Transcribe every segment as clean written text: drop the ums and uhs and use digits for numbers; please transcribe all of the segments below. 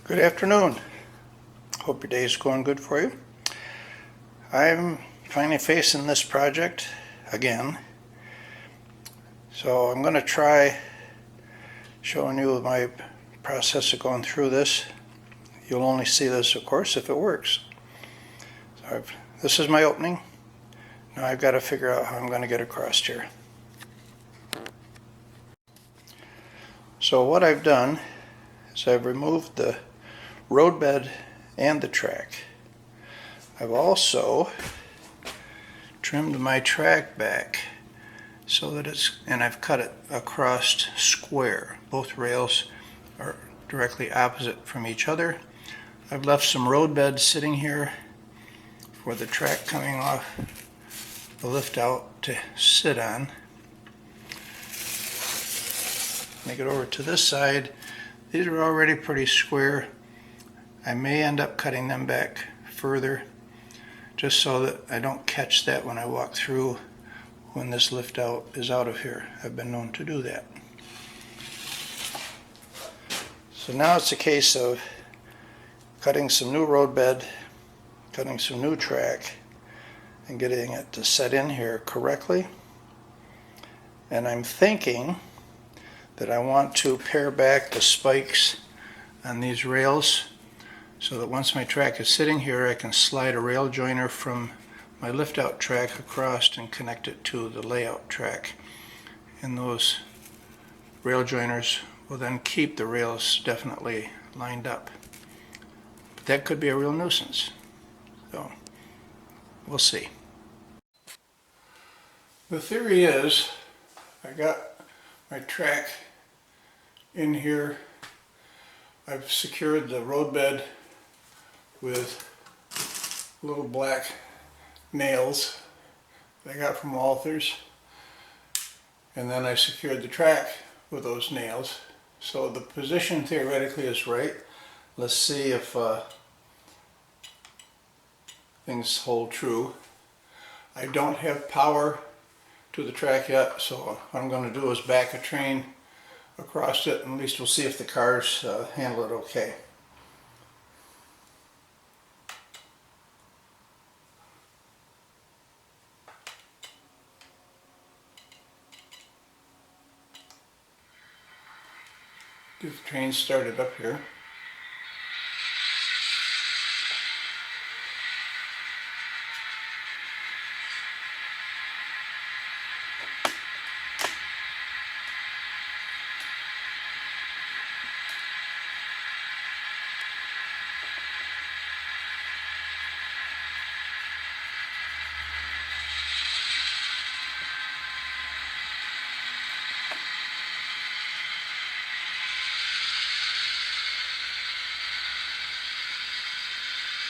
Good afternoon. Hope your day is going good for you. I'm finally facing this project again. So I'm going to try showing you my process of going through this. You'll only see this, of course, if it works. So this is my opening. Now I've got to figure out how I'm going to get across here. So what I've done is I've removed the roadbed and the track. I've also trimmed my track back so that and I've cut it across square. Both rails are directly opposite from each other. I've left some roadbed sitting here for the track coming off the lift out to sit on. Make it over to this side. These are already pretty square. I may end up cutting them back further just so that I don't catch that when I walk through when this lift out is out of here. I've been known to do that. So now it's a case of cutting some new roadbed, cutting some new track, and getting it to set in here correctly. And I'm thinking that I want to pare back the spikes on these rails so that once my track is sitting here, I can slide a rail joiner from my lift out track across and connect it to the layout track. And those rail joiners will then keep the rails definitely lined up. But that could be a real nuisance. So we'll see. The theory is I got my track in here. I've secured the roadbed with little black nails that I got from Walther's, and then I secured the track with those nails. So the position theoretically is right. Let's see if things hold true. I don't have power to the track yet, so what I'm going to do is back a train across it, and at least we'll see if the cars handle it okay. Get the train started up here.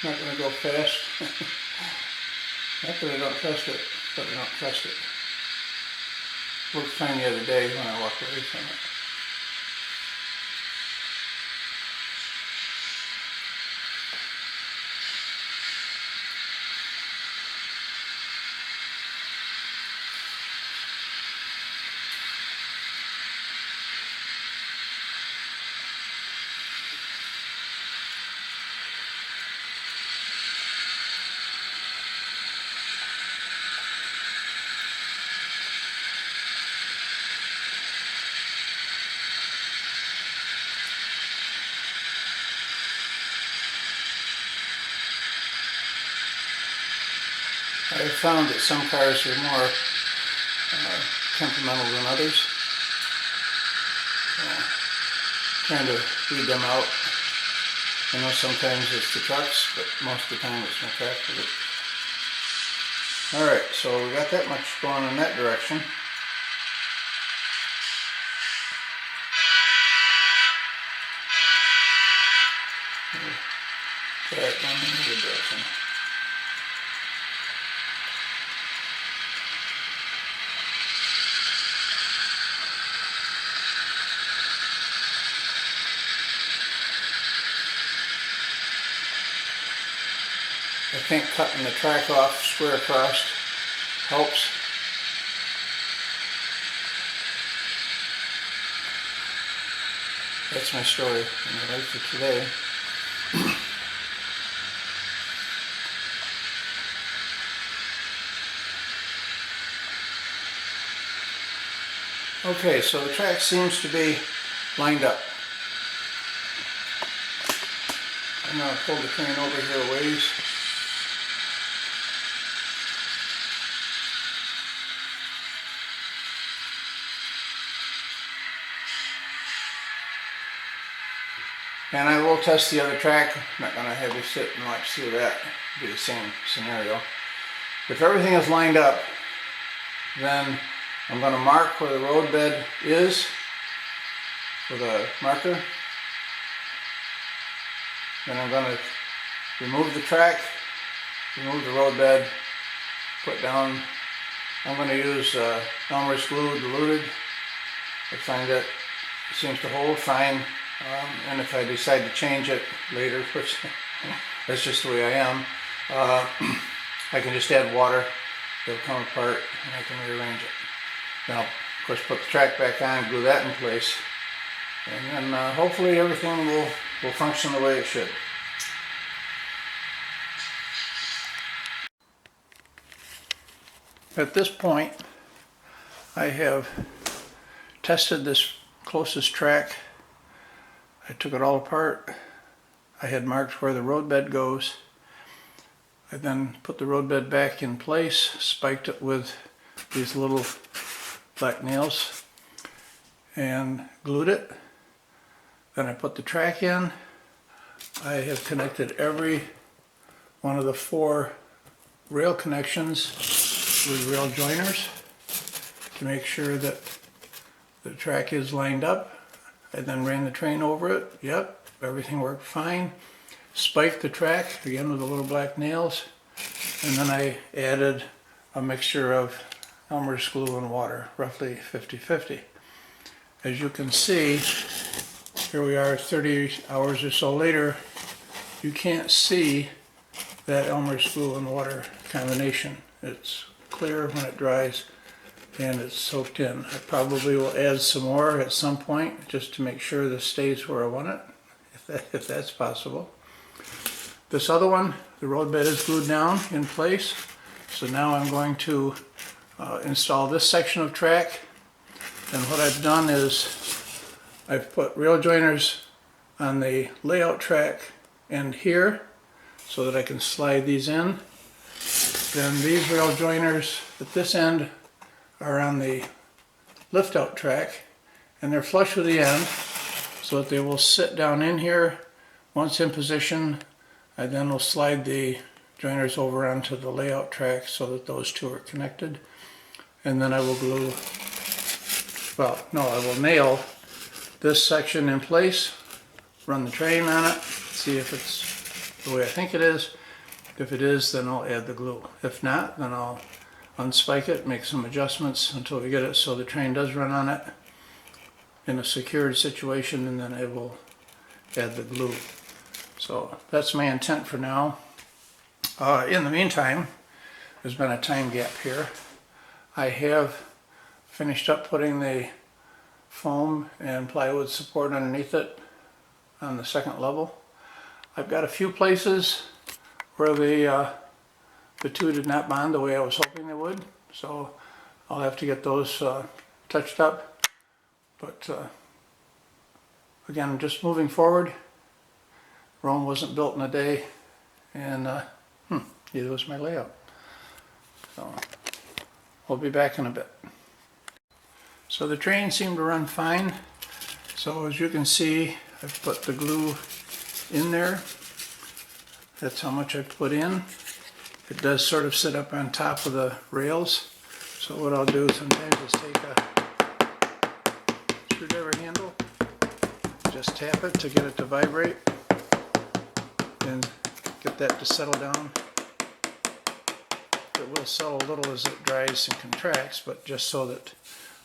Not going to go fast. Not that I don't trust it, but I don't trust it. Worked fine the other day when I walked away from it. I have found that some cars are more temperamental than others. So, trying to weed them out. I know sometimes it's the trucks, but most of the time it's my tractor. Alright, so we got that much going in that direction. Try it going in the other direction. I think cutting the track off square across helps. That's my story in my life for today. Okay, so the track seems to be lined up. I'm going to pull the train over here a ways. And I will test the other track. I'm not going to have you sit and watch through that. It'll be the same scenario. If everything is lined up, then I'm going to mark where the roadbed is with a marker. Then I'm going to remove the track, remove the roadbed, put down, I'm going to use Elmer's glue diluted. I find that it seems to hold fine, and if I decide to change it later, which that's just the way I am, I can just add water, it'll come apart, and I can rearrange it. Now, of course, put the track back on, glue that in place, and then hopefully everything will function the way it should. At this point, I have tested this closest track. I took it all apart. I had marked where the roadbed goes. I then put the roadbed back in place, spiked it with these little black nails, and glued it. Then I put the track in. I have connected every one of the 4 rail connections with rail joiners to make sure that the track is lined up. I then ran the train over it. Yep, everything worked fine. Spiked the track again with the little black nails, and then I added a mixture of Elmer's glue and water, roughly 50-50. As you can see, here we are 30 hours or so later. You can't see that Elmer's glue and water combination. It's clear when it dries and it's soaked in. I probably will add some more at some point just to make sure this stays where I want it, if that's possible. This other one, the roadbed is glued down in place. So now I'm going to install this section of track. And what I've done is I've put rail joiners on the layout track end here so that I can slide these in. Then these rail joiners at this end are on the lift out track, and they're flush with the end so that they will sit down in here. Once in position, I then will slide the joiners over onto the layout track so that those two are connected. And then I will glue, I will nail this section in place, run the train on it, see if it's the way I think it is. If it is, then I'll add the glue. If not, then I'll unspike it, make some adjustments until we get it so the train does run on it in a secured situation, and then I will add the glue. So that's my intent for now. In the meantime, there's been a time gap here. I have finished up putting the foam and plywood support underneath it on the second level. I've got a few places where the two did not bond the way I was hoping they would, so I'll have to get those touched up. But again, just moving forward. Rome wasn't built in a day, and neither was my layout. So we'll be back in a bit. So the train seemed to run fine. So as you can see, I've put the glue in there. That's how much I've put in. It does sort of sit up on top of the rails. So what I'll do sometimes is take a screwdriver handle, just tap it to get it to vibrate, and get that to settle down. It will settle a little as it dries and contracts, but just so that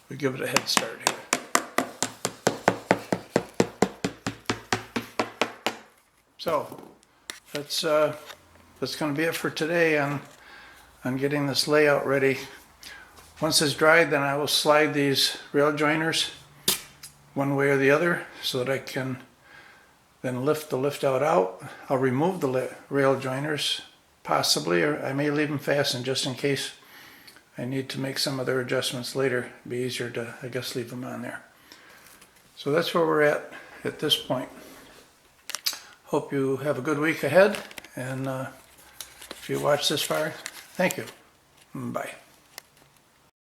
we give it a head start here. So that's going to be it for today on getting this layout ready. Once it's dried, then I will slide these rail joiners one way or the other so that I can then lift the lift out. I'll remove the rail joiners possibly, or I may leave them fastened just in case I need to make some other adjustments later. It'd be easier to, I guess, leave them on there. So that's where we're at this point. Hope you have a good week ahead, and if you watch this far, thank you. Bye.